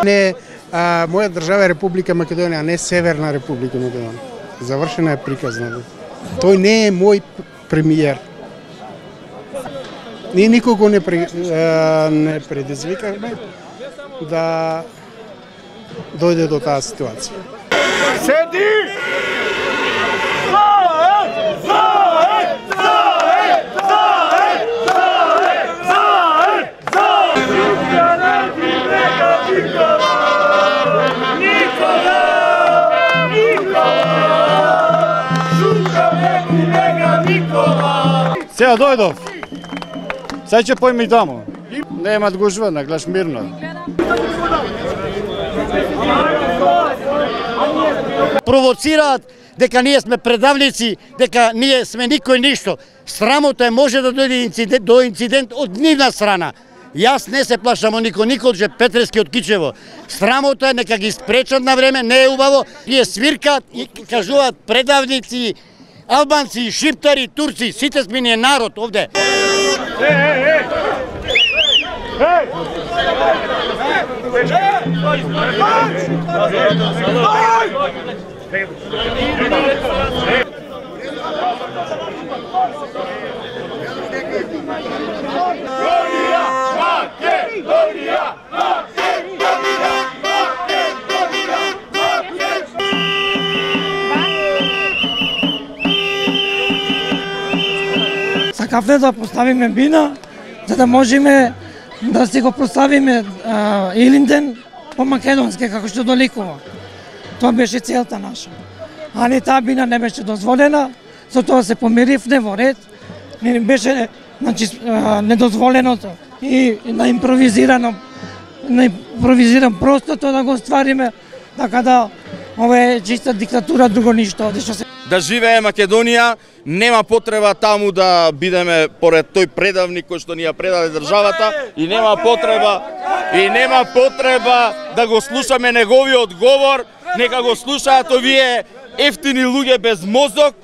Не, моја држава е Република Македонија, а не Северна Република Македонија. Завршена е приказна. Тој не е мој премиер. Ние никого не предизвикавме да дојде до таа ситуација. Седи! Сега дојдов. Сега ќе појме и тамо. Немат гужва, наглаш мирно. Провоцираат дека ние сме предавници, дека ние сме никој ништо. Срамота е може да дојде до инцидент од нивна страна. Јас не се плашам од Николче Петрески од Кичево. Срамота е нека ги спречат на време, не е убаво. Тие свиркаат и кажуваат предавници, албанци, шиптари, турци, сите сме ние народ овде. Сакавме да поставиме бина, за да можеме да си го поставиме Илинден по македонски, како што доликува. Тоа беше целта наша. Али таа бина не беше дозволена, со тоа се помиривне во ред, не беше недозволеното и на импровизиран просто тоа да го ствариме, така да ова е чиста диктатура, друго ништо. Да живее Македонија, нема потреба таму да бидеме поред тој предавник кој што ни ја предаде државата и нема потреба да го слушаме неговиот говор, нека го слушаат овие ефтини луѓе без мозок.